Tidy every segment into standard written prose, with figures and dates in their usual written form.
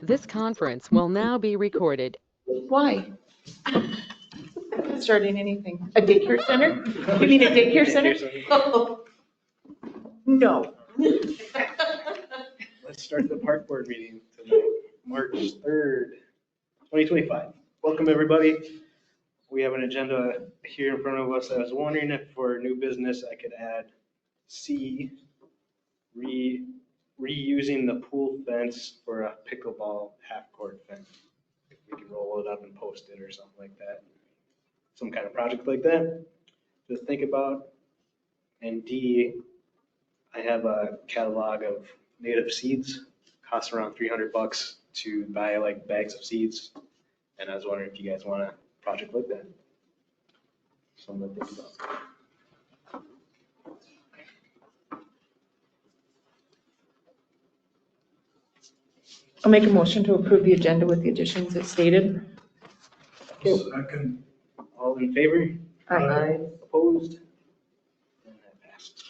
This conference will now be recorded. Why? I'm not starting anything. A daycare center? You mean a daycare center? No. Let's start the park board meeting tonight, March 3rd, 2025. Welcome, everybody. We have an agenda here in front of us. I was wondering if for new business, I could add C, reusing the pool fence for a pickleball half-court fence. If we can roll it up and post it or something like that. Some kind of project like that to think about. And D, I have a catalog of native seeds, costs around $300 to buy like bags of seeds. And I was wondering if you guys want a project like that. Something to think about. I'll make a motion to approve the agenda with the additions as stated. Second. All in favor? Aye. Opposed? And that passes.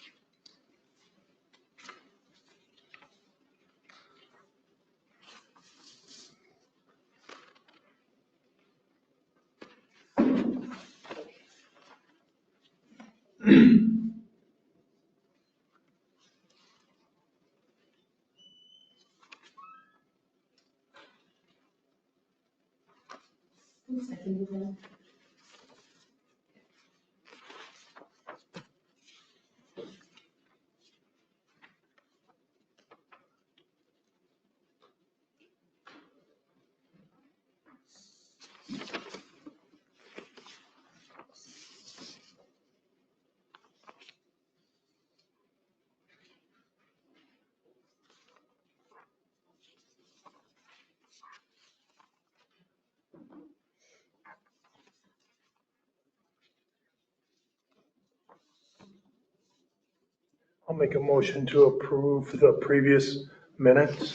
I'll make a motion to approve the previous minutes.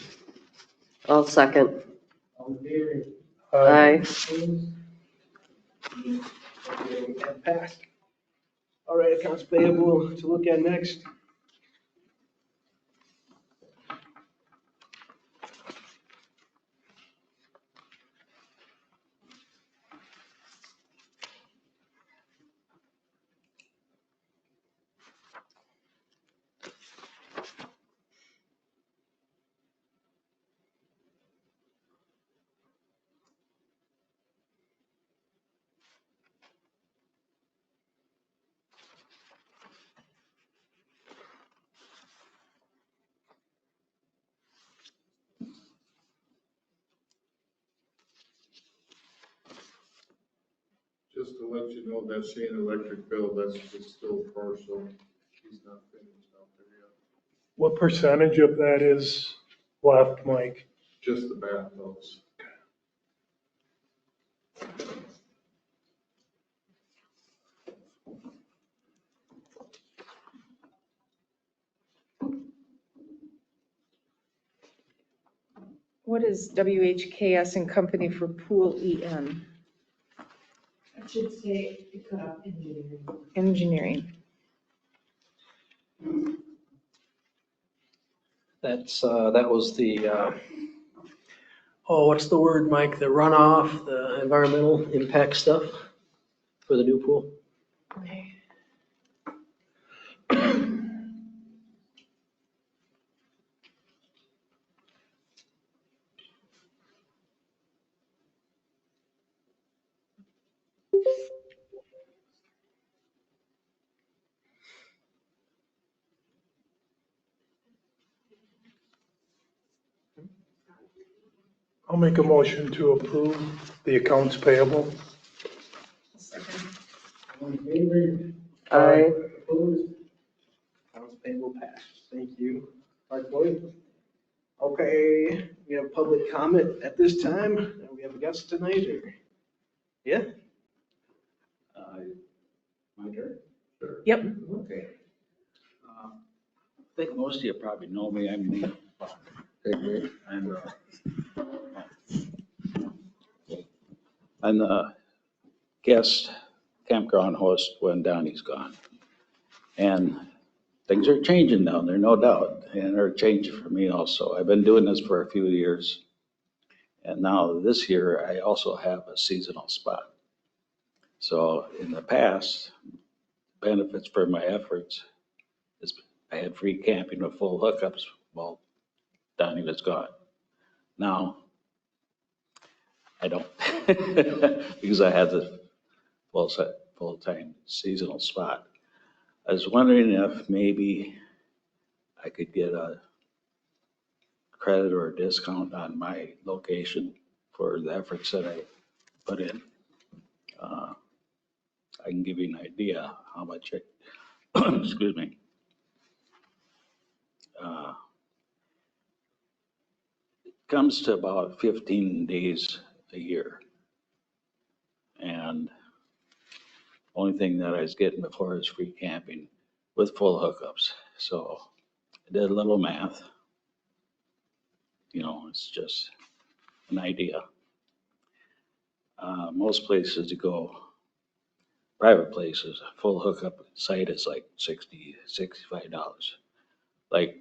I'll second. All in favor? Aye. Opposed? That passed. All right, accounts payable to look at next. Just to let you know, that Shane electric bill, that's just still partial. He's not finished out there yet. What percentage of that is left, Mike? Just the bathtubs. What is WHKS and Company for Pool EM? It should say engineering. Engineering. That was the, what's the word, Mike? The runoff, the environmental impact stuff for the new pool? Okay. I'll make a motion to approve the accounts payable. All in favor? Aye. Opposed? Accounts payable passed. Thank you, Mark Boyd. Okay, we have public comment at this time. We have a guest tonight, or? Yeah? My turn? Sure. Yep. Okay. I think most of you probably know me. I'm Nate Buck. I'm the guest campground host when Donnie's gone. And things are changing down there, no doubt, and they're changing for me also. I've been doing this for a few years. And now this year, I also have a seasonal spot. So in the past, benefits for my efforts is I had free camping with full hookups while Donnie was gone. Now, I don't, because I have the full-time seasonal spot. I was wondering if maybe I could get a credit or a discount on my location for the efforts that I put in. I can give you an idea how much it, excuse me. It comes to about 15 days a year. And only thing that I was getting before is free camping with full hookups. So I did a little math. You know, it's just an idea. Most places you go, private places, full hookup site is like $60, $65. Like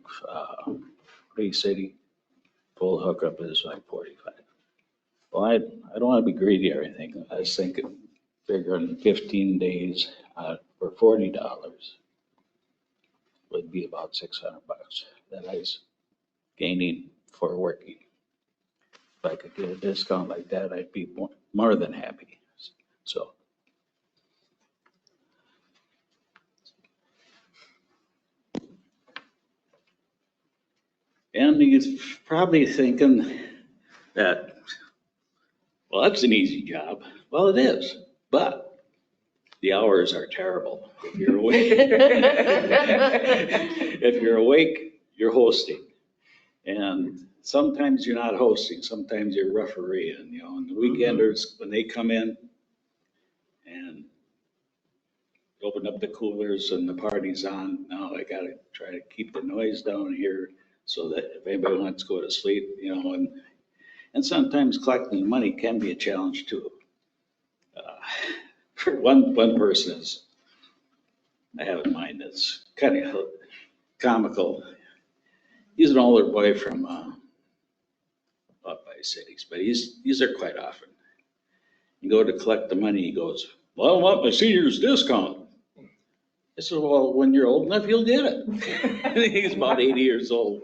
Lee City, full hookup is like 45. Well, I don't want to be greedy or anything. I was thinking, figuring 15 days for $40 would be about $600 that I was gaining for working. If I could get a discount like that, I'd be more than happy. So. And he's probably thinking that, well, that's an easy job. Well, it is, but the hours are terrible. If you're awake, if you're awake, you're hosting. And sometimes you're not hosting, sometimes you're refereeing, you know, and the weekenders, when they come in and open up the coolers and the party's on, now I gotta try to keep the noise down here so that if anybody wants to go to sleep, you know, and sometimes collecting the money can be a challenge too. For one person is, I have in mind, that's kind of comical. He's an older boy from up by cities, but he's there quite often. You go to collect the money, he goes, well, I want my senior's discount. I said, well, when you're old enough, you'll get it. He's about 80 years old.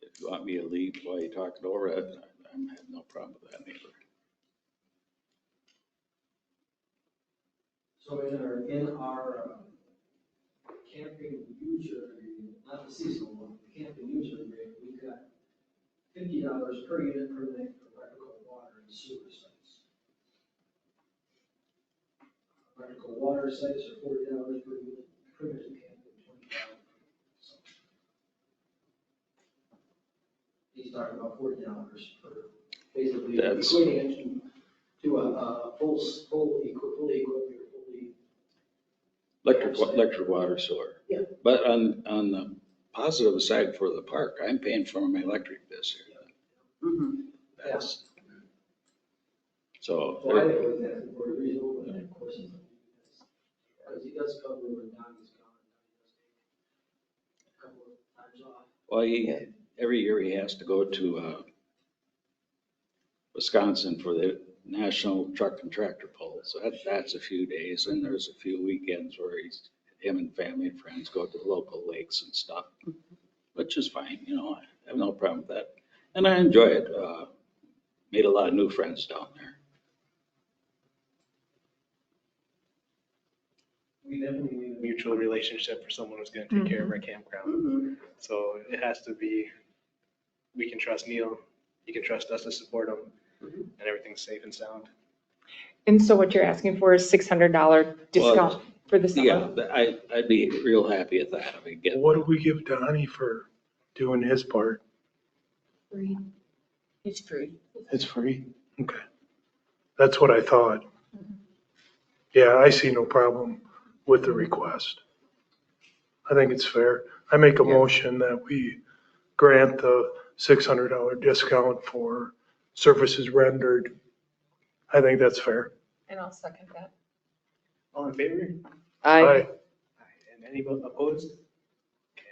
If you want me to leave while you're talking over it, I have no problem with that either. So in our camping user agreement, not the seasonal one, the camping user agreement, we've got $50 per unit per night for electrical, water, and sewer sites. Electrical water sites are $40 per unit, primitive camping, $25. So he's talking about $40 per, basically That's- equating it to a fully equipped. Electric, water, sewer. Yeah. But on the positive side for the park, I'm paying for my electric this year. That's, so. Well, I think it was actually very reasonable, but of course, because he does cover when Donnie's gone. A couple of times off. Well, every year he has to go to Wisconsin for the National Truck and Tractor Pull. So that's a few days, and there's a few weekends where him and family and friends go to the local lakes and stuff, which is fine. You know, I have no problem with that. And I enjoy it. Made a lot of new friends down there. We definitely need a mutual relationship for someone who's gonna take care of our campground. So it has to be, we can trust Neil, he can trust us to support him, and everything's safe and sound. And so what you're asking for is $600 discount for the summer? Yeah, I'd be real happy at that if we get. What do we give Donnie for doing his part? Free. It's free. It's free. Okay. That's what I thought. Yeah, I see no problem with the request. I think it's fair. I make a motion that we grant the $600 discount for services rendered. I think that's fair. And I'll second that. All in favor? Aye. And any opposed?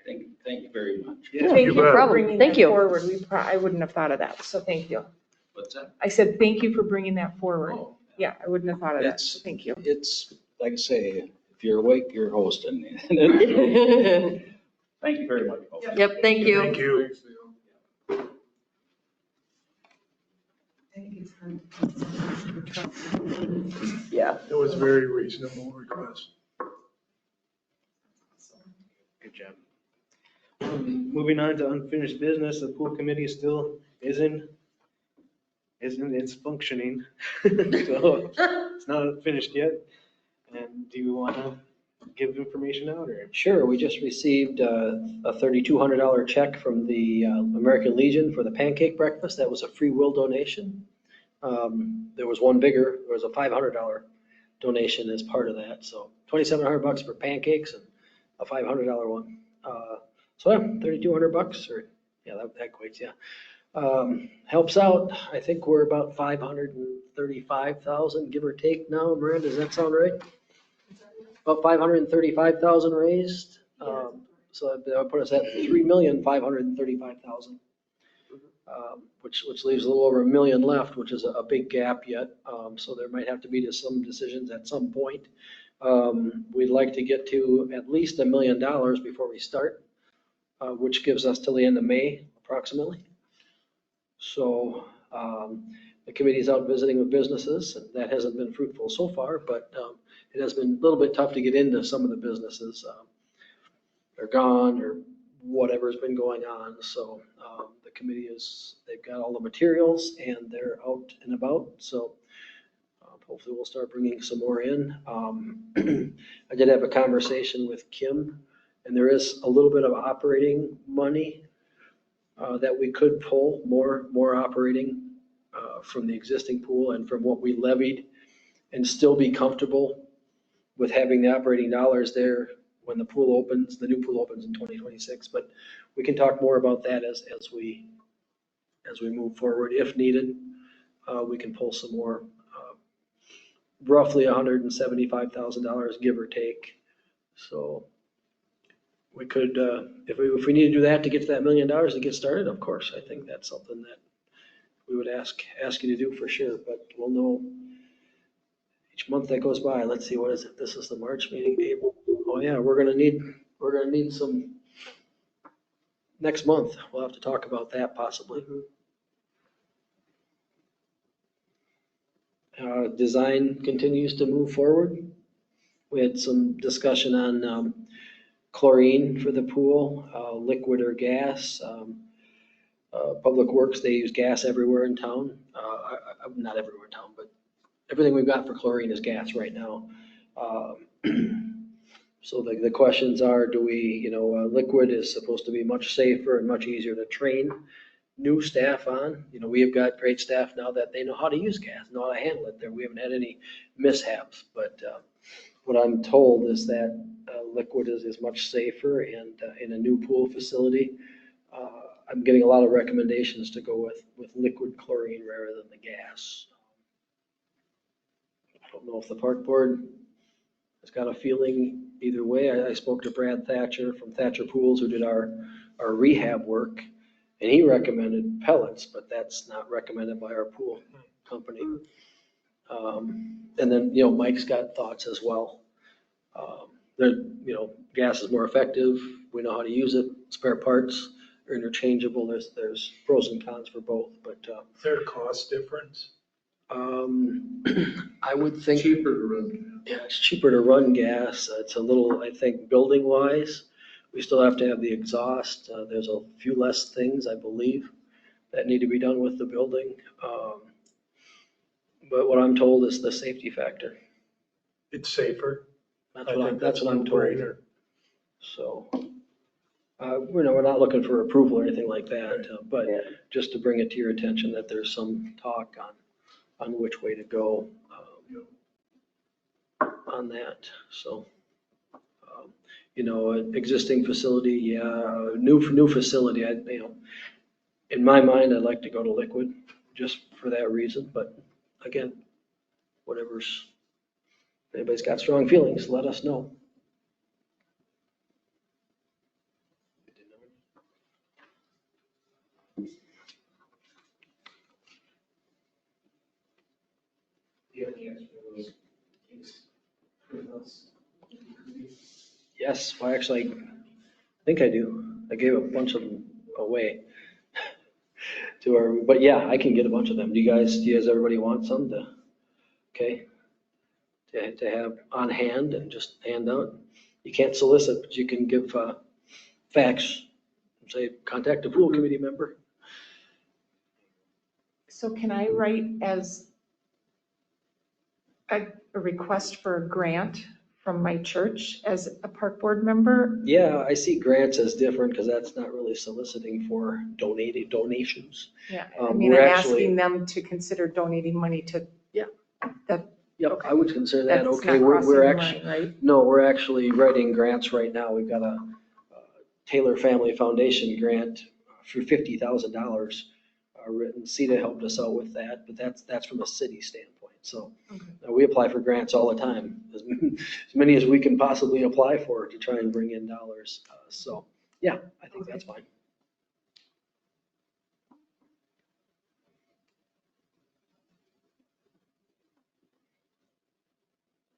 Thank you very much. Yeah, Thank you you for bet. bringing Thank that you. forward. I wouldn't have thought of that, so thank you. What's that? I said, thank you for bringing that forward. Oh, Yeah, I wouldn't have thought of that, It's- so thank you. It's, like I say, if you're awake, you're hosting. Thank you very much. folks. Yep, thank you. Thank you. Thanks, Neil. Yeah. It was a very reasonable request. Good job. Moving on to unfinished business, the pool committee still isn't it's functioning. So it's not finished yet. And do you want to give information out or? Sure, we just received a $3,200 check from the American Legion for the pancake breakfast. That was a free will donation. There was one bigger, there was a $500 donation as part of that. So $2,700 for pancakes and a $500 one. So yeah, $3,200 or, yeah, that equates, yeah. Helps out. I think we're about 535,000, give or take now. Miranda, does that sound right? About 535,000 raised. So that would put us at 3,535,000. Which leaves a little over $1 million left, which is a big gap yet. So there might have to be some decisions at some point. We'd like to get to at least $1 million before we start, which gives us till the end of May approximately. So the committee's out visiting with businesses, and that hasn't been fruitful so far, but it has been a little bit tough to get into some of the businesses. They're gone or whatever's been going on. So the committee they've got all the materials and they're out and about. So hopefully we'll start bringing some more in. I did have a conversation with Kim, and there is a little bit of operating money that we could pull, more operating from the existing pool and from what we levied, and still be comfortable with having the operating dollars there when the pool opens, the new pool opens in 2026. But we can talk more about that as we move forward. If needed, we can pull some more, roughly $175,000, give or take. So we could, if we need to do that to get to that $1 million to get started, of course, I think that's something that we would ask you to do for sure. But we'll know each month that goes by. Let's see, what is it? This is the March meeting, April. Oh yeah, we're gonna need some next month. We'll have to talk about that possibly. Design continues to move forward. We had some discussion on chlorine for the pool, liquid or gas. Public Works, they use gas everywhere in town. Not everywhere in town, but everything we've got for chlorine is gas right now. So the questions are, do we, liquid is supposed to be much safer and much easier to train new staff on. We have got great staff now that they know how to use gas, know how to handle it there. We haven't had any mishaps, but what I'm told is that liquid is much safer, and in a new pool facility, I'm getting a lot of recommendations to go with liquid chlorine rather than the gas. I don't know if the park board has got a feeling either way. I spoke to Brad Thatcher from Thatcher Pools, who did our rehab work, and he recommended pellets, but that's not recommended by our pool company. And then, Mike's got thoughts as well. Gas is more effective. We know how to use it. Spare parts are interchangeable. There's pros and cons for both, but Is there a cost difference? I would think. Cheaper to run. Yeah, it's cheaper to run gas. It's a little, I think, building wise. We still have to have the exhaust. There's a few less things, I believe, that need to be done with the building. But what I'm told is the safety factor. It's safer. That's I what think that's what I'm a told. no-brainer. So, we're not looking for approval or anything like that, but Yeah. just to bring it to your attention that there's some talk on which way to go on that. So, an existing facility, yeah, new facility, In my mind, I'd like to go to liquid just for that reason, but again, whatever's, if anybody's got strong feelings, let us know. Do you have any extra of those cakes with us? Yes, well, actually, I think I do. I gave a bunch of them away to our, but yeah, I can get a bunch of them. Do you guys, everybody want some to, okay? To have on hand and just hand out. You can't solicit, but you can give facts, say, contact a pool committee member. So can I write as a request for a grant from my church as a park board member? Yeah, I see grants as different because that's not really soliciting for donations. Yeah, I Um, mean, we're I'm actually- asking them to consider donating money to. Yeah. That, Yep, Okay. I would consider that that's okay. not We're crossing the actually, line, right? no, we're actually writing grants right now. We've got a Taylor Family Foundation grant for $50,000 written. CETA helped us out with that, but that's from a city standpoint. So we apply for grants all the time, as many as we can possibly apply for to try and bring in dollars. So yeah, I think that's fine.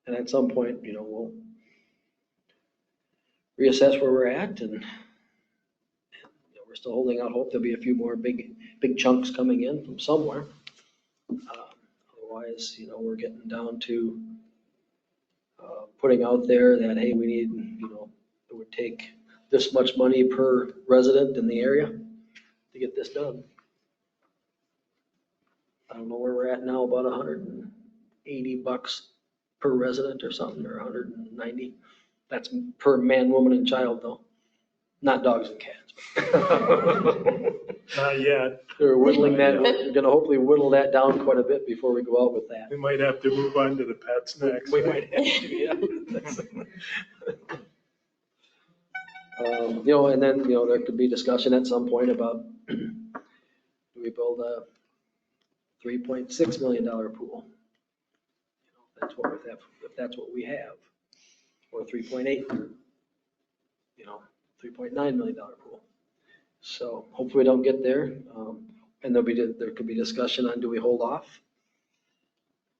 And at some point, we'll reassess where we're at, and we're still holding out hope there'll be a few more big chunks coming in from somewhere. Otherwise, we're getting down to putting out there that, hey, we need, it would take this much money per resident in the area to get this done. I don't know where we're at now, about $180 per resident or something, or 190. That's per man, woman, and child, though, not dogs and cats. Not yet. We're whittling that, we're gonna hopefully whittle that down quite a bit before we go out with that. We might have to move on to the pets next. We might have to, yeah. And then, there could be discussion at some point about, do we build a $3.6 million pool? If that's what we have, or 3.8, $3.9 million pool. So hopefully we don't get there. And there could be discussion on, do we hold off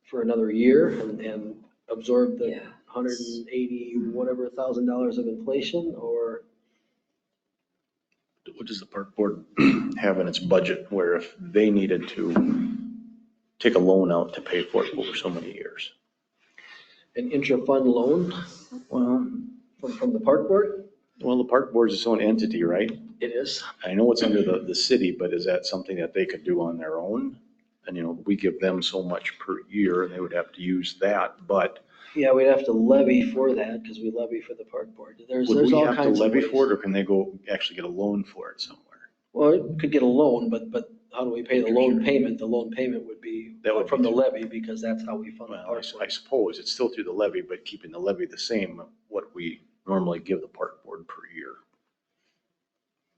for another year and absorb the 180 whatever $1,000 of inflation, or? What does the park board have in its budget where if they needed to take a loan out to pay for it over so many years? An intra-fund loan from the park board? Well, the park board is its own entity, right? It is. I know it's under the city, but is that something that they could do on their own? And, we give them so much per year and they would have to use that, but Yeah, we'd have to levy for that because we levy for the park board. There's would we all have to kinds of levy ways. for it or can they go actually get a loan for it somewhere? Well, it could get a loan, but how do we pay the loan payment? The loan payment would be That would from be- the levy because that's how we fund the Well, park I board. suppose it's still through the levy, but keeping the levy the same, what we normally give the park board per year.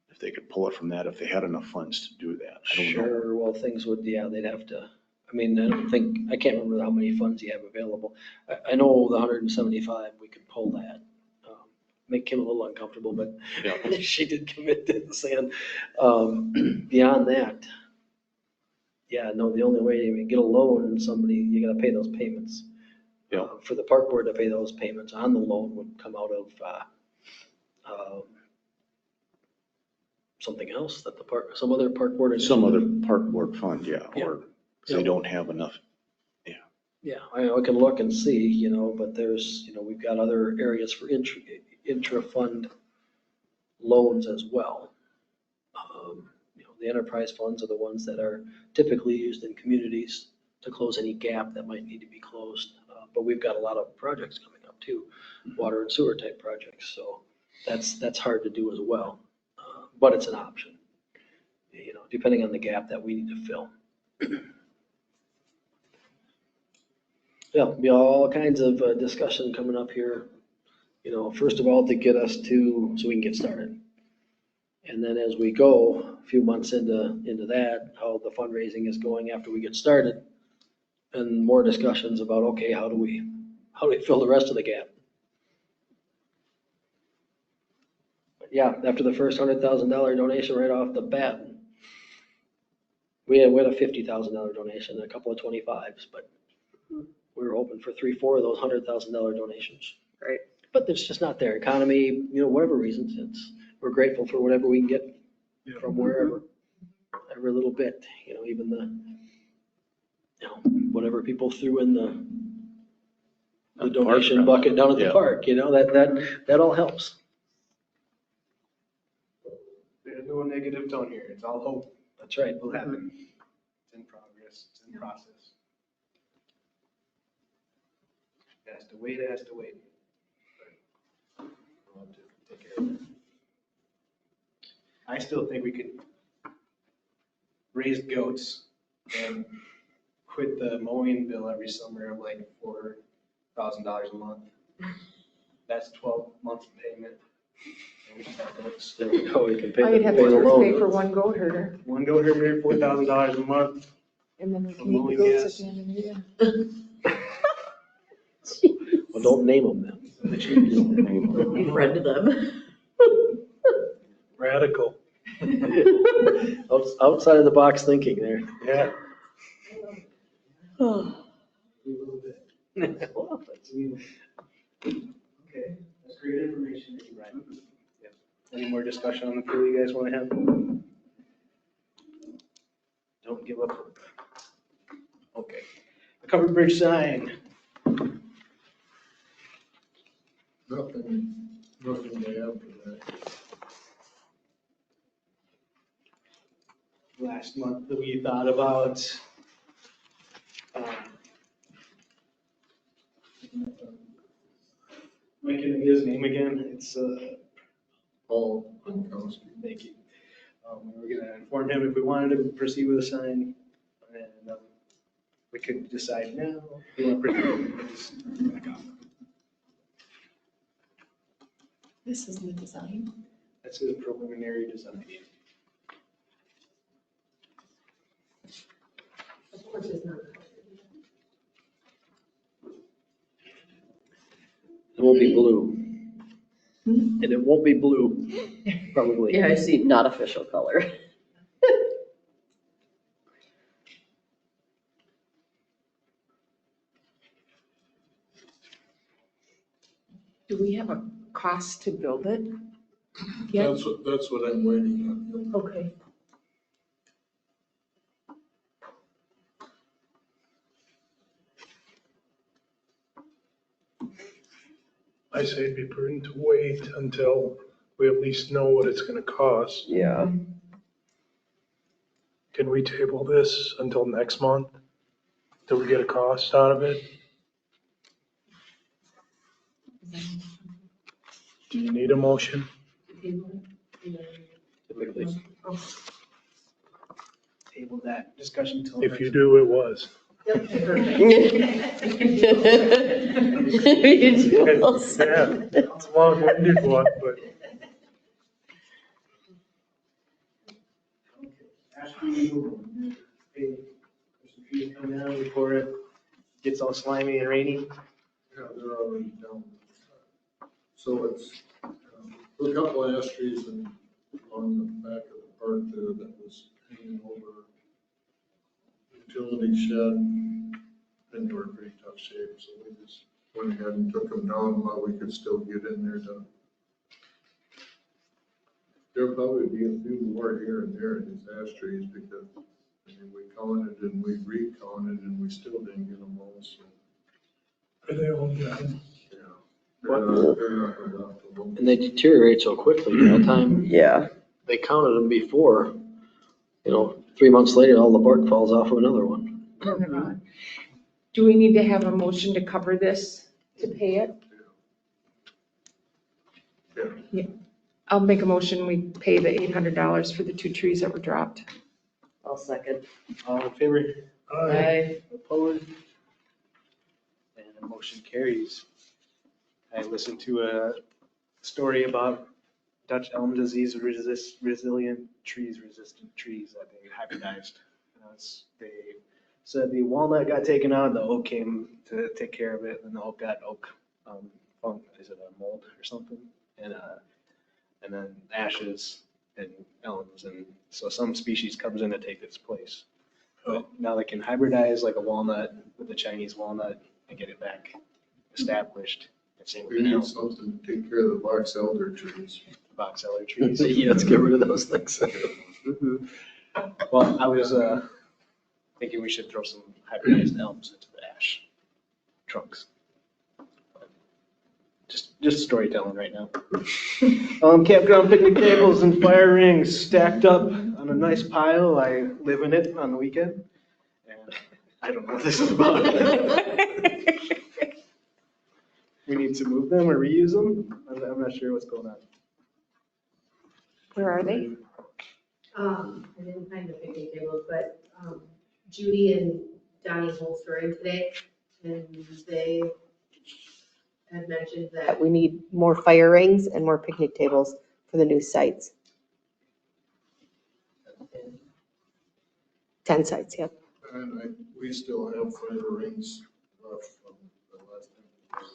If they could pull it from that, if they had enough funds to do that. I don't know. Sure, well, things would, they'd have to, I can't remember how many funds you have available. I know the 175, we could pull that. Make Kim a little uncomfortable, but Yeah. she did commit to saying, beyond that, the only way you get a loan, you gotta pay those payments. Yeah. For the park board to pay those payments on the loan would come out of, something else that some other park board. Some other park board fund, yeah, Yeah. or they don't have enough. Yeah, I can look and see, but there's, we've got other areas for intra-fund loans as well. The enterprise funds are the ones that are typically used in communities to close any gap that might need to be closed. But we've got a lot of projects coming up too, water and sewer type projects. So that's hard to do as well. But it's an option, depending on the gap that we need to fill. Yeah, be all kinds of discussion coming up here. First of all, to get us so we can get started. And then as we go, a few months into that, how the fundraising is going after we get started. And more discussions about, okay, how do we fill the rest of the gap? But yeah, after the first $100,000 donation right off the bat, we had a $50,000 donation, and a couple of 25s, but we were hoping for 3-4 of those $100,000 donations. Right. But it's just not there. Economy, whatever reasons, we're grateful for whatever we can get from wherever. Every little bit, even whatever people threw in the donation bucket down at the park, that all helps. There's no negative tone here. It's all hope. That's right. It will happen. It's in progress. It's in process. It has to wait. It has to wait. But we'll have to take care of it. I still think we could raise goats and quit the mowing bill every summer of like $4,000 a month. That's 12 months of payment. And we just have goats. There we go. We can pay All you'd have the to do is loan. pay for one goat herder, One goat herder, $4,000 a month. and then we For can eat mowing the goats gas. at the end of the year. Well, don't name them then. Befriend them. Radical. Outside of the box thinking there. Yeah. Okay, that's great information. Thank you, Brian. Yep. Any more discussion on the pool you guys want to have? Don't give up hope. Okay. The covered bridge sign. Nothing to add for that. Last month that we thought about making his name again. It's Paul Pankowski. thank you. We were gonna inform him if we wanted to proceed with a sign, and we could decide now. We want to proceed. Just back off. This is the design. That's a preliminary design. Of course, it's not. It won't be blue. And it won't be blue, probably. Yeah, I see, not official color. Do we have a cost to build it? yet? That's what I'm waiting on. Okay. I say it'd be prudent to wait until we at least know what it's gonna cost. Yeah. Can we table this until next month? Till we get a cost out of it? Do you need a motion? Typically. Table that discussion till. If you do, it was. Yeah. Yeah, it's a long-winded one, but Hey, there's some trees coming down before it gets all slimy and rainy. Yeah, they're already down. So it's, a couple of ash trees and along the back of the park there that was hanging over utility shed, and they were in pretty tough shape, so we just went ahead and took them down while we could still get in there to. There'll probably be a few more here and there in these ash trees because, we counted and we recounted and we still didn't get them all, so. are they all done? Yeah. They're not gonna have to look. And they deteriorate so quickly, by the time Yeah. they counted them before, 3 months later, all the bark falls off of another one. Do we need to have a motion to cover this, to pay it? Yeah. I'll make a motion, we pay the $800 for the 2 trees that were dropped. I'll second. All in favor? Aye. Opposed? And the motion carries. I listened to a story about Dutch elm disease resistant trees, that they hybridized. They said the walnut got taken out, the oak came to take care of it, and the oak got funk, is it a mold or something? And then ashes and elms, and so some species comes in to take its place. But now they can hybridize like a walnut with a Chinese walnut and get it back established. And same with We the need elm, something to take care of the box elder trees. box elder trees. Yeah, let's get rid of those things. Well, I was thinking we should throw some hybridized elms into the ash trunks. Just storytelling right now. Campground picnic tables and fire rings stacked up on a nice pile. I live in it on the weekend. And I don't know what this is about. We need to move them or reuse them. I'm not sure what's going on. Where are they? I didn't find the picnic tables, but Judy and Donnie Holst were in today, and they had mentioned That that we need more fire rings and more picnic tables for the new sites. 10 sites, yep. And we still have fire rings left from the last time.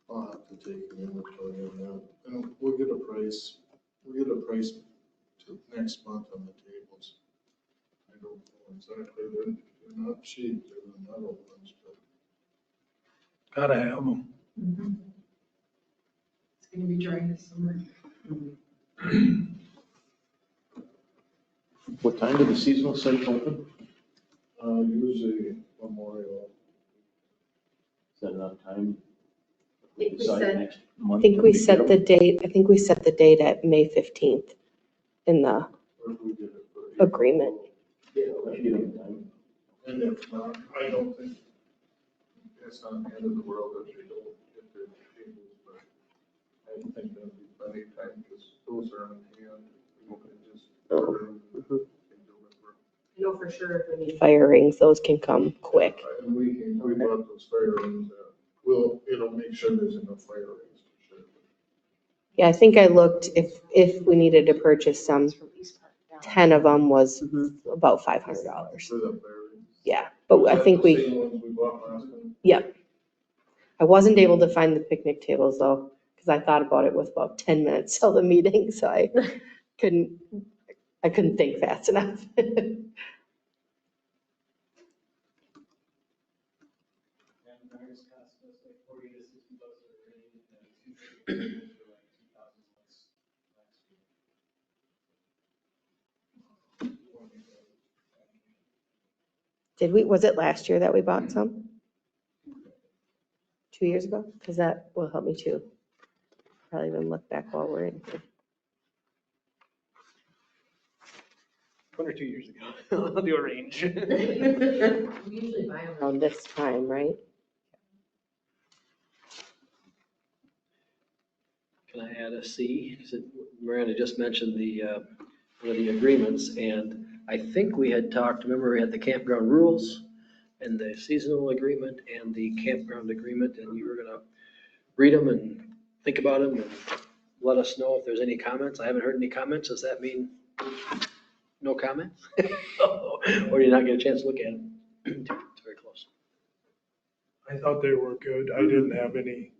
I'll have to take an inventory on that. And we'll get a price to next month on the tables. I don't know exactly, they're not cheap, they're the metal ones, but. Gotta have them. it's gonna be dry this summer. What time do the seasonal sites open? Usually Memorial. Is that enough time? I think we Decide said- next I month think to we get set them? the date, I think we set the date at May 15th in the, Or if we get it for Agreement. Yeah, we should give them time. And if not, I don't think it's not the end of the world if they don't get their tables, but I think that'd be plenty of time because those are on hand. You can just order them and deliver. I know for sure if we need fire rings, those can come quick. And we bought those fire rings that will, make sure there's enough fire rings for sure. Yeah, I think I looked, if we needed to purchase some, 10 of them was about $500. For the fire rings. Yeah, but I think The we, same ones we bought last time. yep. I wasn't able to find the picnic tables though, because I thought about it with about 10 minutes till the meeting, so I couldn't think fast enough. And the highest cost was like 40 to 60 bucks a ring, and 2 for like 2,000 bucks last year. Was it last year that we bought some? 2 years ago? Because that will help me too. Probably even look back while we're in here. 1 or 2 years ago. I'll do a range. we usually buy them. Around this time, right? Can I add a C? Miranda just mentioned one of the agreements, and I think we had talked, remember we had the campground rules and the seasonal agreement and the campground agreement, and you were gonna read them and think about them and let us know if there's any comments. I haven't heard any comments. Does that mean no comments? Or you're not get a chance to look at them? It's very close. I thought they were good. I didn't have any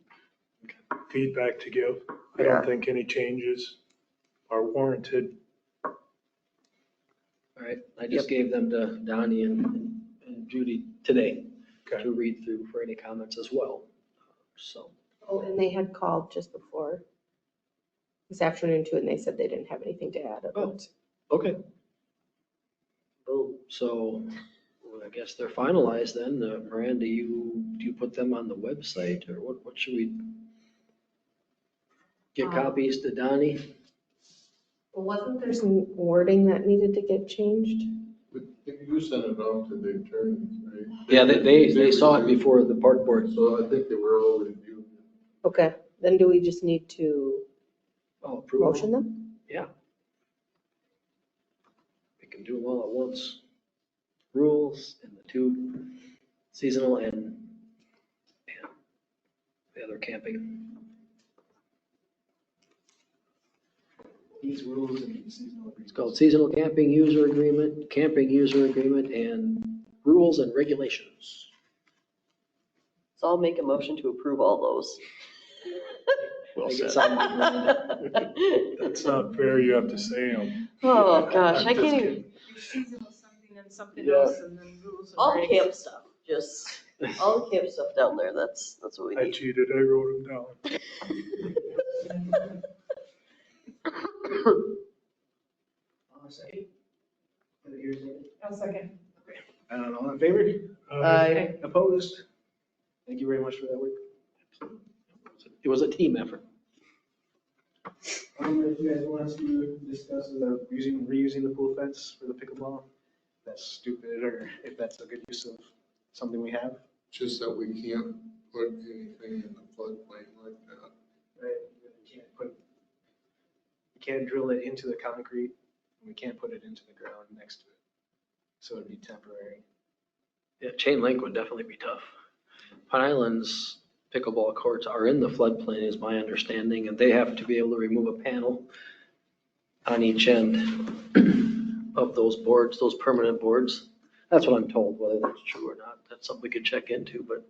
feedback to give. I Yeah. don't think any changes are warranted. All right, I just gave them to Donnie and Judy today Okay. to read through for any comments as well. So, Oh, and they had called just before this afternoon too, and they said they didn't have anything to add. Oh. okay. Boom. So well, I guess they're finalized then. Miranda, do you put them on the website or what should we? Get copies to Donnie? Well, wasn't there There's some wording that needed to get changed. But you sent it out to the attorneys, right? Yeah, they saw it before the park board. So I think they were all reviewed. Okay, then do we just need to Oh, approve motion them? them? Yeah. We can do them all at once. Rules and the two seasonal and they're camping. These rules and seasonal agreements. It's called seasonal camping user agreement, camping user agreement, and rules and regulations. So I'll make a motion to approve all those. Well Make it said. sound- That's not fair, you have to say them. Oh, gosh, I I'm just can't even, kidding. Seasonal something and something Yeah. else and then rules and all regs. camp stuff, just, all the camp stuff down there, that's what we I need. cheated, I wrote them down. Second? Did I hear a second? I'll second. All in favor? Aye. Opposed? Thank you very much for that work. It was a team effort. If you guys want us to discuss reusing the pool fence for the pickleball, if that's stupid, or if that's a good use of something we have. Just that we can't put anything in the floodplain like that. Right? We can't drill it into the concrete, and we can't put it into the ground next to it. So it'd be temporary. Yeah, chain link would definitely be tough. Pine Island's pickleball courts are in the floodplain is my understanding, and they have to be able to remove a panel on each end of those boards, those permanent boards. That's what I'm told, whether that's true or not. That's something we could check into, but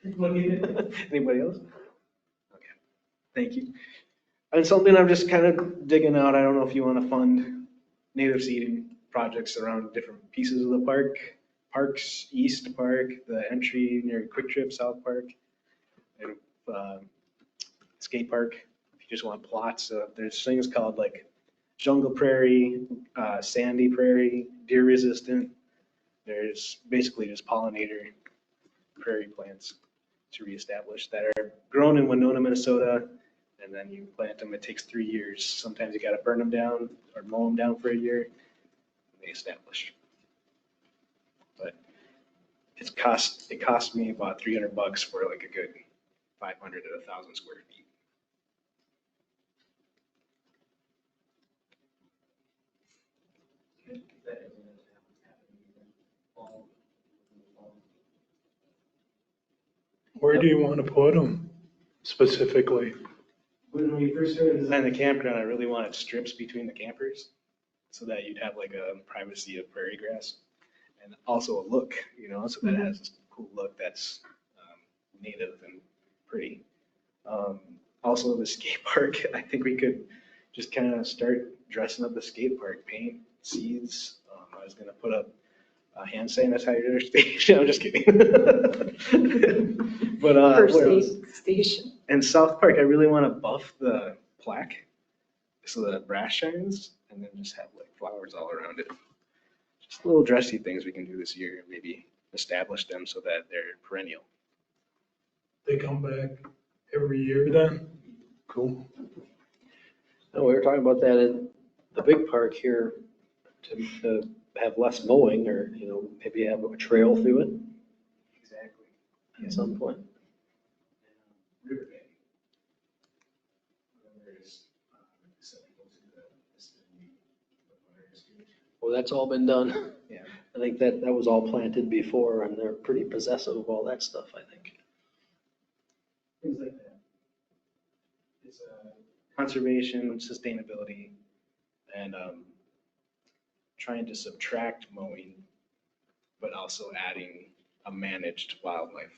Anybody else? Okay, thank you. And something I'm just kind of digging out, I don't know if you want to fund native seeding projects around different pieces of the park. Parks, East Park, the entry near Quick Trip, South Park, and skate park. If you just want plots, there's things called like jungle prairie, sandy prairie, deer resistant. There's basically just pollinator prairie plants to reestablish that are grown in Winona, Minnesota, and then you plant them. It takes 3 years. Sometimes you got to burn them down or mow them down for a year, and they establish. But it cost me about $300 for like a good 500 to 1,000 square feet. Where do you want to put them specifically? When we first started designing the campground, I really wanted strips between the campers so that you'd have like a privacy of prairie grass and also a look, so that has a cool look that's native and pretty. Also the skate park, I think we could just kind of start dressing up the skate park, paint, seeds. I was going to put up a hand sanitizer station. I'm just kidding. But First where aid else? station. In South Park, I really want to buff the plaque so that brass shines and then just have like flowers all around it. Just little dressy things we can do this year, maybe establish them so that they're perennial. They come back every year then? Cool. no, we were talking about that in the big park here to have less mowing or, maybe have a trail through it Exactly. at some point. Riverbank. Whoever is acceptable to the city. Well, that's all been done. Yeah. I think that was all planted before and they're pretty possessive of all that stuff, I think. Things like that. It's conservation, sustainability, and trying to subtract mowing, but also adding a managed wildlife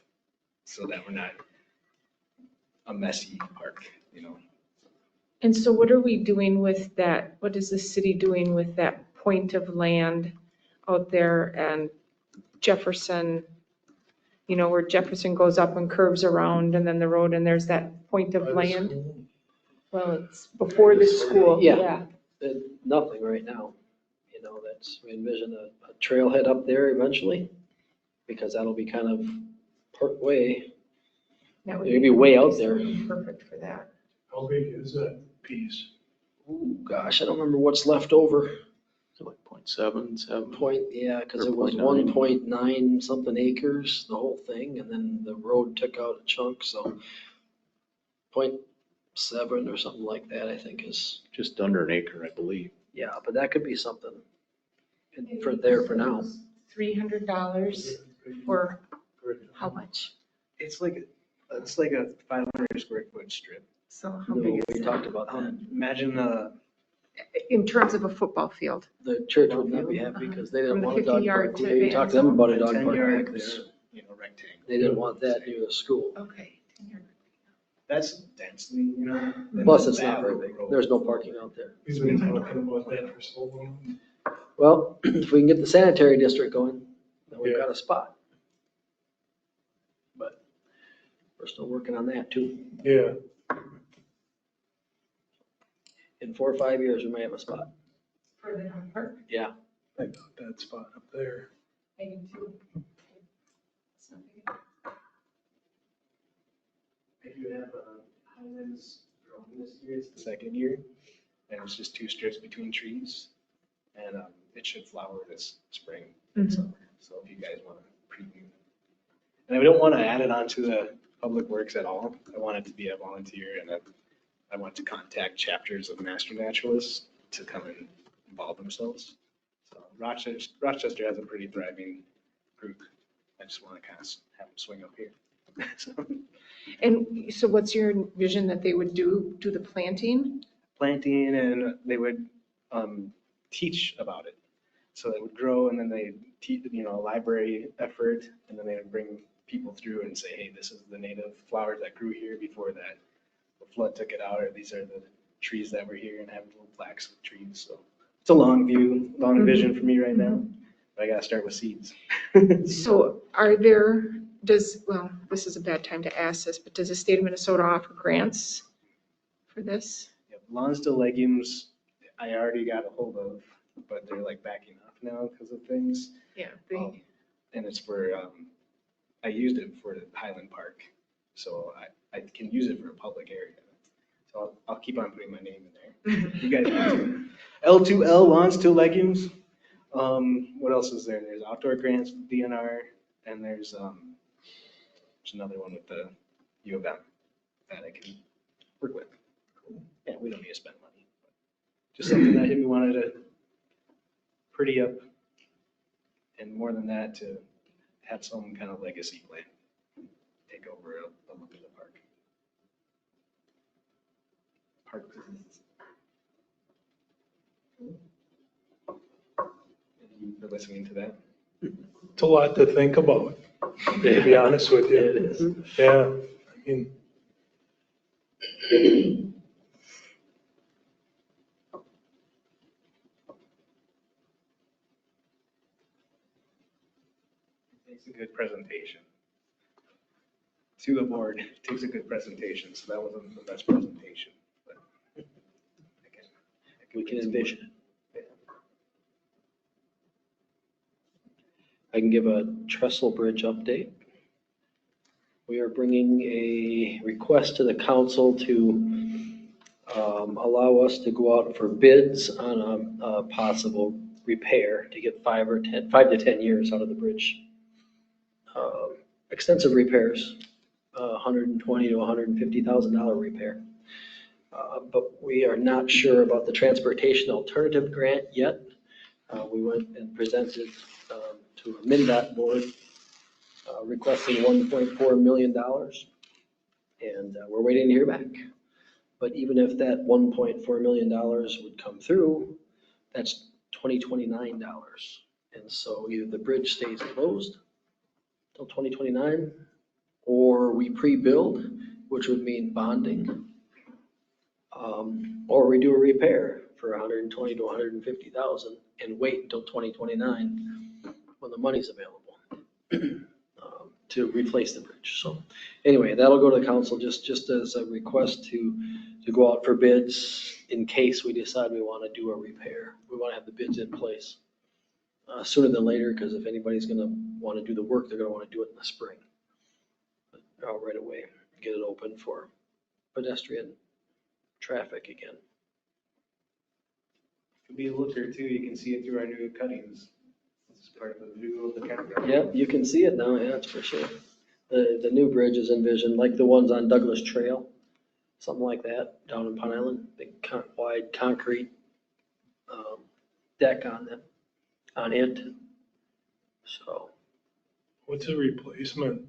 so that we're not a messy park, And so what are we doing with that? What is the city doing with that point of land out there and Jefferson? Where Jefferson goes up and curves around and then the road and there's that point By of the land? school? Well, it's before the school, Yeah. yeah. Nothing right now. We envision a trailhead up there eventually because that'll be kind of part way. That would Maybe way out there. Perfect for that. How big is that piece? Ooh, gosh, I don't remember what's left over. Like 0.7. Because Or it was 0.9. 1.9 something acres, the whole thing, and then the road took out a chunk, so 0.7 or something like that, I think is, Just under an acre, I believe. yeah, but that could be something for now. $300 or how much? It's like a 500 square foot strip. So how No, big we is talked that? about that. Imagine In terms of a football field? The church would not be happy because they From didn't the want a 50 dog yard park. to We the talked end to them about a a dog 10 park yard back there. rectangle. They didn't want that near the school. Okay. 10-yard. That's densely, and Plus, it's that not very will big. grow. There's no parking out there. We've been talking about that for so long. Well, if we can get the sanitary district going, then we've Yeah. got a spot. But we're still working on that too. Yeah, In 4 or 5 years, we may have a spot. For the dog park? Yeah. I got that spot up there. I do too. It's not big enough. If you have Highlands growing this year, it's the second year, and it's just 2 strips between trees, and it should flower this spring and Mhm. summer. So if you guys want to preview, and I don't want to add it onto the public works at all. I want it to be a volunteer, and I want to contact chapters of master naturalists to come and involve themselves. So Rochester has a pretty thriving group. I just want to kind of have them swing up here. So, And so what's your vision that they would do the planting? planting, and they would teach about it. So it would grow, and then they teach, a library effort, and then they would bring people through and say, hey, this is the native flowers that grew here before that the flood took it out, or these are the trees that were here, and have little plaques with trees. So it's a long view, long vision for me right now. But I gotta start with seeds. So well, this is a bad time to ask this, but does the state of Minnesota offer grants for this? Yep, Lonsdale legumes, I already got a hold of, but they're like backing off now because of things. Yeah. And it's for, I used it for Highland Park, so I can use it for a public area. So I'll keep on putting my name in there. You guys can too. L2L, Lonsdale legumes. What else is there? There's outdoor grants with DNR, and there's another one with the U of M that I can work with. Yeah, we don't need to spend money. Just something that we wanted to pretty up, and more than that, to have some kind of legacy plan. Take over a look at the park. Park business. Thank you for listening to that. It's a lot to think about, to be honest with you. It is. Yeah, I mean, It takes a good presentation. To the board, it takes a good presentation, so that wasn't the best presentation. But We can envision it. I can give a Trestle Bridge update. We are bringing a request to the council to allow us to go out for bids on a possible repair to get 5 to 10 years out of the bridge. Extensive repairs, $120,000 to $150,000 repair. But we are not sure about the transportation alternative grant yet. We went and presented to a MnDOT board requesting $1.4 million. And we're waiting to hear back. But even if that $1.4 million would come through, that's $2029. And so either the bridge stays closed till 2029, or we pre-build, which would mean bonding, or we do a repair for $120,000 to $150,000 and wait until 2029 when the money's available to replace the bridge. So anyway, that'll go to the council just as a request to go out for bids in case we decide we want to do a repair. We want to have the bids in place sooner than later, because if anybody's going to want to do the work, they're going to want to do it in the spring. Right away, get it open for pedestrian traffic again. could be a look or two. You can see it through our new cuttings. This is part of the view of the campground. Yeah, you can see it now, yeah, that's for sure. The new bridge is envisioned like the ones on Douglas Trail, something like that, down in Pine Island, big wide concrete deck on it. So What's the replacement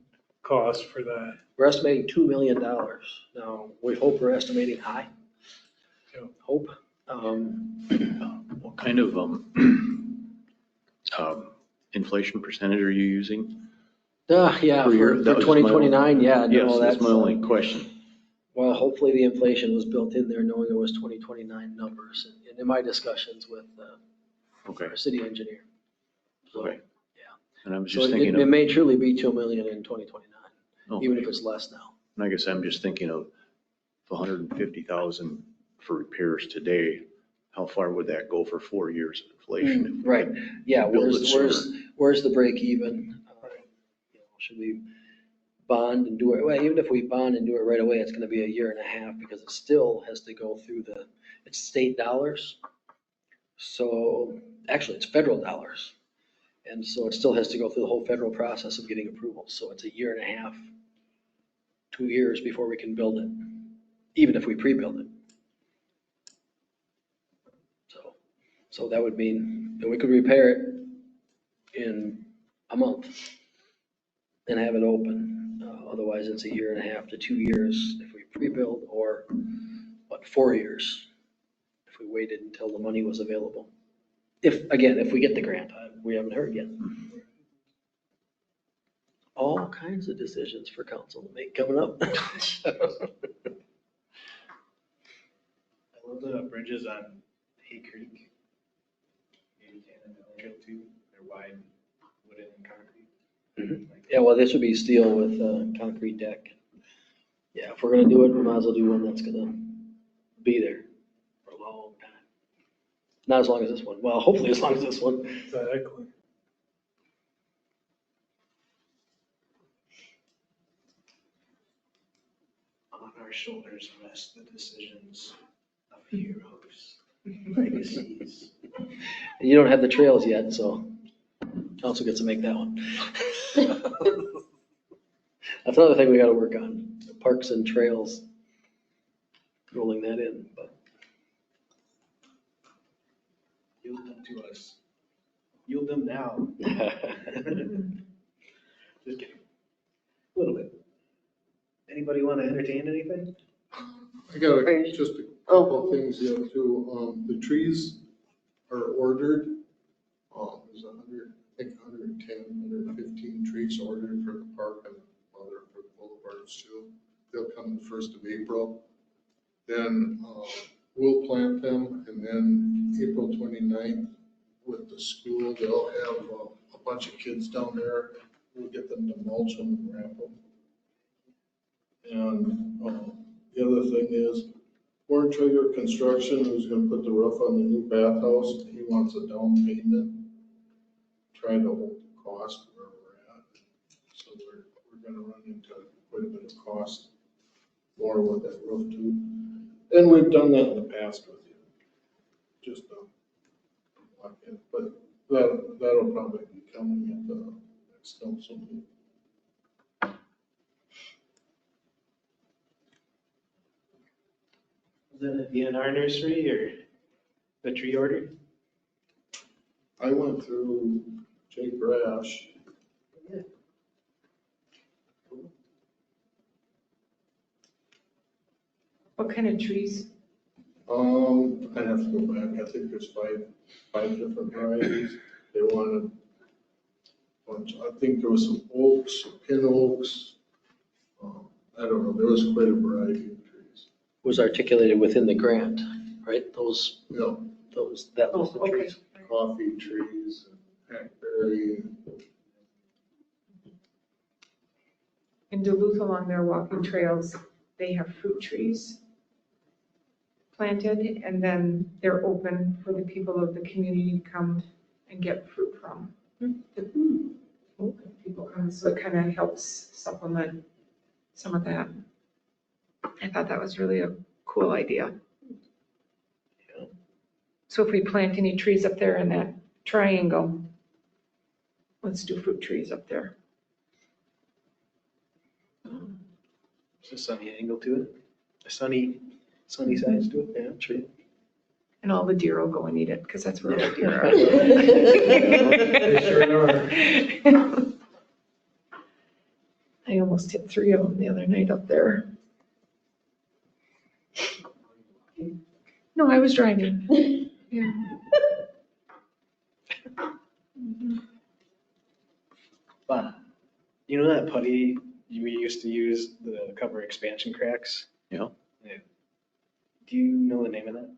cost for that? we're estimating $2 million. Now, we hope we're estimating high. Yeah. Hope. What kind of, inflation percentage are you using? Yeah, For your- for that was just my 2029, yeah. no, Yes, that's my only uh, question. Well, hopefully the inflation was built in there knowing it was 2029 numbers and in my discussions with Okay, our city engineer. So, okay. yeah. And I was So just it thinking it of, may truly be 2 million in 2029, oh, even if it's less now. and I guess I'm just thinking of the 150,000 for repairs today. How far would that go for 4 years of inflation? if we Right, yeah, build it where's the break even? You know, should we bond and do it, well, even if we bond and do it right away, it's gonna be a year and a half because it still has to go through it's state dollars. So, actually, it's federal dollars. And so it still has to go through the whole federal process of getting approval. So it's a year and a half, 2 years before we can build it, even if we pre-build it. So that would mean that we could repair it in a month and have it open. Otherwise, it's a year and a half to 2 years if we pre-build, or 4 years if we waited until the money was available. If we get the grant, we haven't heard yet. All kinds of decisions for council to make coming up. I love the bridges on Hay Creek. Maybe Cannon Trail too. They're wide, wooden and concrete. Yeah, well, this would be steel with concrete deck. Yeah, if we're gonna do it, we might as well do one that's gonna be there for a long time. Not as long as this one. Well, hopefully as long as this one. Exactly. On our shoulders rest the decisions of heroes, legacies. And you don't have the trails yet, so council gets to make that one. That's another thing we gotta work on, parks and trails, rolling that in, but. Yield them to us. Yield them now. Just kidding. A little bit. Anybody want to entertain anything? I got just a couple of things here too. The trees are ordered. There's 100, I think 110, 115 trees ordered for the park and other for the boulevards too. They'll come the 1st of April. Then we'll plant them, and then April 29th with the school, they'll have a bunch of kids down there. We'll get them to mulch them and wrap them. And the other thing is, Warren Traeger Construction, who's gonna put the roof on the new bathhouse, he wants a down payment. Trying to hold the cost where we're at. So we're gonna run into quite a bit of cost more with that roof too. And we've done that in the past with you. Just, but that'll probably be coming at the next council meeting. Was that a DNR nursery or the tree order? I went through Jake Rash. What kind of trees? I have to go back. I think there's five different varieties. They wanted a bunch. I think there was some oaks, pin oaks. I don't know. There was quite a variety of trees. Was articulated within the grant, right? Yeah, That was the Okay. trees. coffee trees, hackberry. In Duluth along their walking trails, they have fruit trees planted, and then they're open for the people of the community to come and get fruit from. People come, so it kind of helps supplement some of that. I thought that was really a cool idea. So if we plant any trees up there in that triangle, let's do fruit trees up there. There's a sunny angle to it, a sunny side to it. Yeah, tree. And all the deer will go and eat it, because that's where all the deer are. I almost hit 3 of them the other night up there. No, I was driving. Yeah. You know that putty we used to use to cover expansion cracks? Yeah. Do you know the name of that?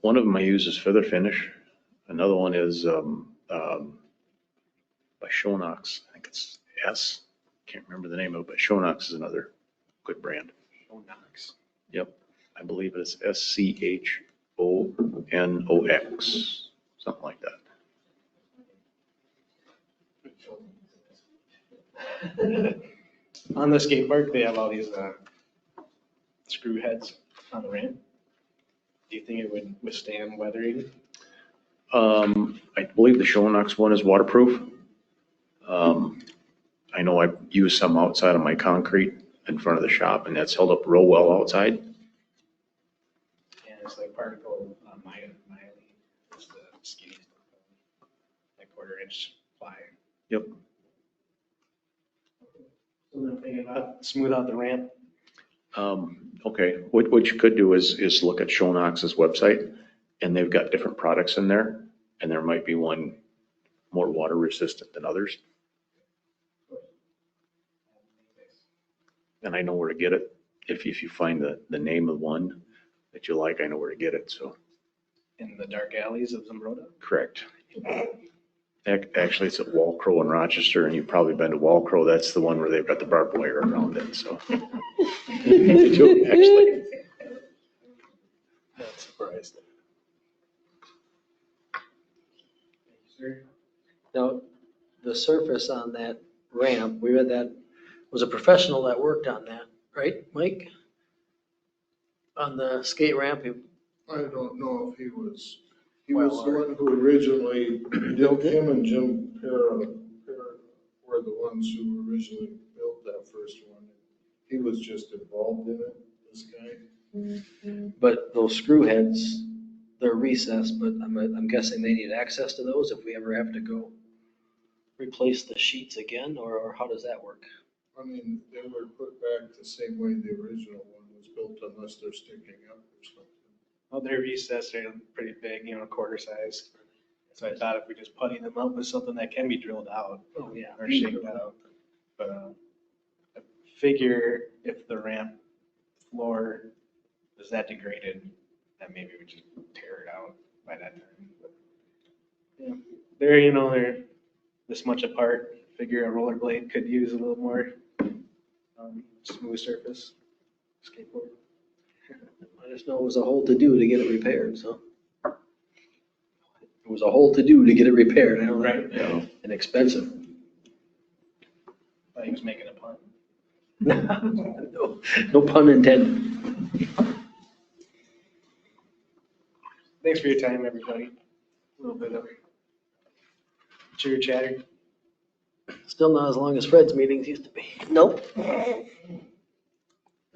One of them I use is Feather Finish. Another one is by Shonox. I think it's S. Can't remember the name of it, but Shonox is another good brand. Shonox. Yep. I believe it's SCHONOX, something like that. On the skate park, they have all these screw heads on the ramp. Do you think it would withstand weathering? I believe the Shonox one is waterproof. I know I've used some outside of my concrete in front of the shop, and that's held up real well outside. And it's like particle myelin. It's the skinny stuff, like 1/4-inch ply. Yep. So I'm thinking about smooth out the ramp. Okay, what you could do is look at Shonox's website, and they've got different products in there, and there might be one more water resistant than others. And I know where to get it. If you find the name of one that you like, I know where to get it, so. In the dark alleys of Zumbrota? Correct. Actually, it's at Walcrow in Rochester, and you've probably been to Walcrow. That's the one where they've got the barbed wire around it, so. They do, actually. Not surprised. Now, the surface on that ramp, we had that, was a professional that worked on that, right, Mike? On the skate ramp, I don't know if he was the one who originally, him and Jim Para were the ones who originally built that first one. He was just involved in it, this guy. but those screw heads, they're recessed, but I'm guessing they need access to those if we ever have to go replace the sheets again, or how does that work? I mean, they were put back the same way the original one was built unless they're sticking up or something. Well, they're recessed, they're pretty big, 1/4 size. So I thought if we just putty them up with something that can be drilled out. Oh, yeah. Or shaped out. But I figure if the ramp floor is that degraded, that maybe we just tear it out by that time. But, yeah, they're this much apart. Figure a rollerblade could use a little more smooth surface skateboard. I just know it was a whole to-do to get it repaired, so. It was a whole to-do to get it repaired, I know that. Right. Yeah. And expensive. Thought he was making a pun. No pun intended. Thanks for your time, everybody. A little bit of chitter chatter. Still not as long as Fred's meetings used to be. Nope.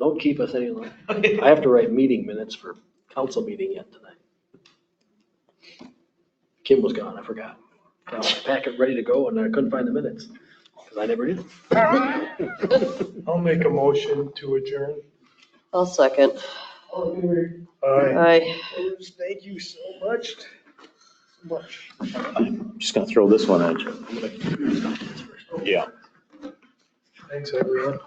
Don't keep us any longer. I have to write meeting minutes for council meeting yet tonight. Kim was gone, I forgot. Got my packet ready to go and I couldn't find the minutes, because I never did. I'll make a motion to adjourn. I'll second. Aye. Aye. Thank you so much. I'm just gonna throw this one at you. Yeah. Thanks, everyone.